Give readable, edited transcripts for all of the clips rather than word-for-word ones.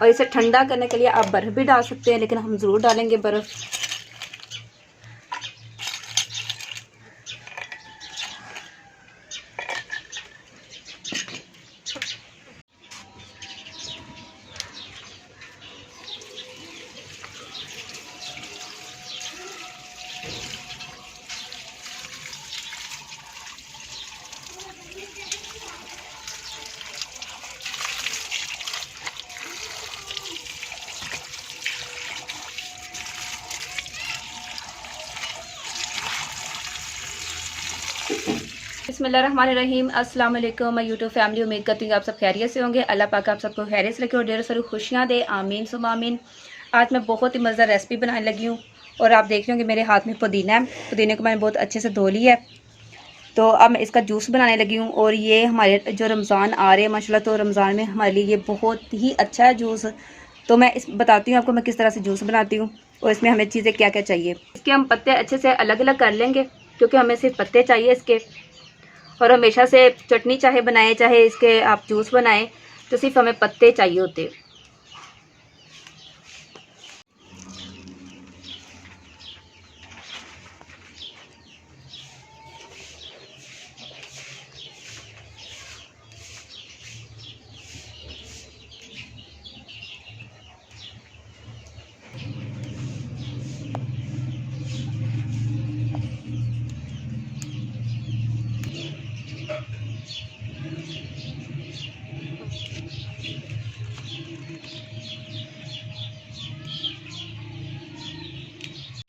और इसे ठंडा करने के लिए आप बर्फ़ भी डाल सकते हैं, लेकिन हम ज़रूर डालेंगे बर्फ़। बिस्मिल्लाहिर्रहमानिर्रहीम। अस्सलाम वालेकुम। मैं यूट्यूब फैमिली, उम्मीद करती हूँ आप सब खैरियत से होंगे। अल्लाह पाक आप सबको खैरियत से रखे और ढेर सारी खुशियाँ दे, आमीन सुम आमीन। आज मैं बहुत ही मज़ेदार रेसिपी बनाने लगी हूँ और आप देख रहे होंगे मेरे हाथ में पुदीना है। पुदीने को मैंने बहुत अच्छे से धो लिया है। तो अब मैं इसका जूस बनाने लगी हूँ और ये हमारे जो रमज़ान आ रहे हैं माशाल्लाह, तो रमज़ान में हमारे लिए ये बहुत ही अच्छा है जूस। तो मैं इस बताती हूँ आपको मैं किस तरह से जूस बनाती हूँ और इसमें हमें चीज़ें क्या क्या चाहिए। इसके हम पत्ते अच्छे से अलग अलग कर लेंगे, क्योंकि हमें सिर्फ पत्ते चाहिए इसके। और हमेशा से चटनी चाहे बनाए चाहे इसके आप जूस बनाएं, तो सिर्फ हमें पत्ते चाहिए होते हैं।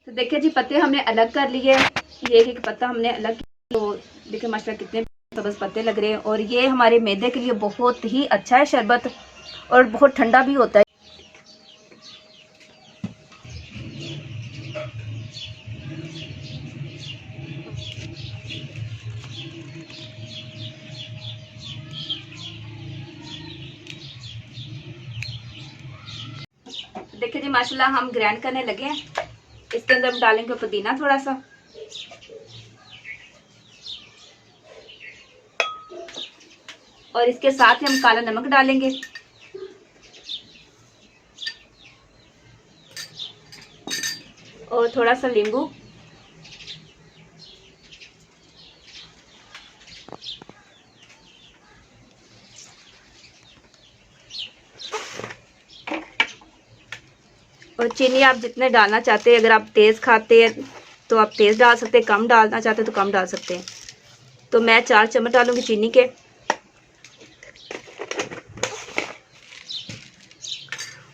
तो देखिए जी, पत्ते हमने अलग कर लिए। ये एक पत्ता हमने अलग किया। तो देखिए माशाल्लाह कितने बस पत्ते लग रहे हैं। और ये हमारे मैदे के लिए बहुत ही अच्छा है शरबत, और बहुत ठंडा भी होता है। देखिए जी माशाल्लाह हम ग्राइंड करने लगे हैं। इसके अंदर हम डालेंगे पुदीना थोड़ा सा, और इसके साथ ही हम काला नमक डालेंगे, और थोड़ा सा नींबू, और चीनी आप जितने डालना चाहते हैं। अगर आप तेज़ खाते हैं तो आप तेज़ डाल सकते हैं, कम डालना चाहते हैं तो कम डाल सकते हैं। तो मैं 4 चम्मच डालूंगी चीनी के,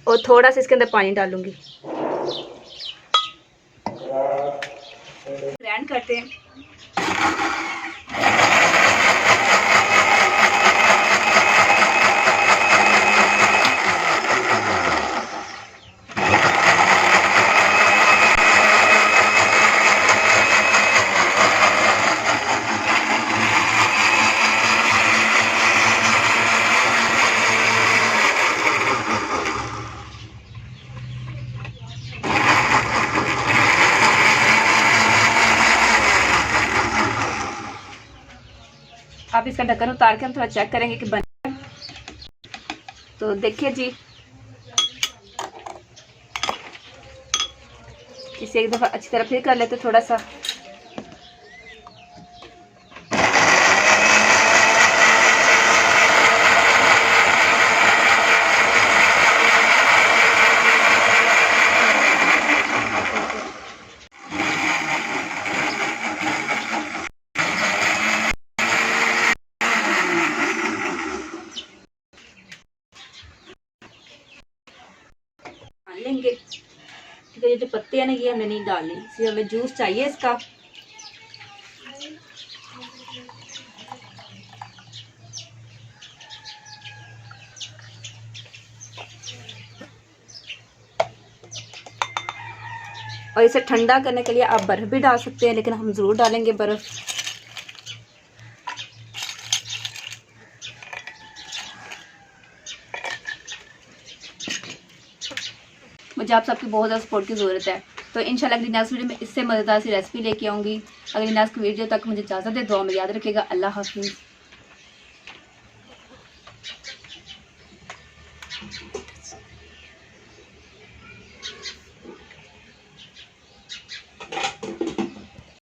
और थोड़ा सा इसके अंदर पानी डालूंगी। ग्राइंड करते हैं। आप इसका ढक्कन उतार के हम थोड़ा चेक करेंगे कि बन। तो देखिए जी, इसे एक दफ़ा अच्छी तरह फिर कर लेते थोड़ा सा। लेंगे ठीक है। ये जो पत्ते हैं ना, ये हमें नहीं डालने, इसलिए हमें जूस चाहिए इसका। और इसे ठंडा करने के लिए आप बर्फ़ भी डाल सकते हैं, लेकिन हम ज़रूर डालेंगे बर्फ़। मुझे आप सबकी बहुत ज़्यादा सपोर्ट की ज़रूरत है। तो इंशाल्लाह अगली नेक्स्ट वीडियो में इससे मज़ेदार सी रेसिपी लेके आऊँगी। अगली नेक्स्ट वीडियो तक मुझे इजाज़त दे, दुआ में याद रखिएगा। अल्लाह हाफ़िज़।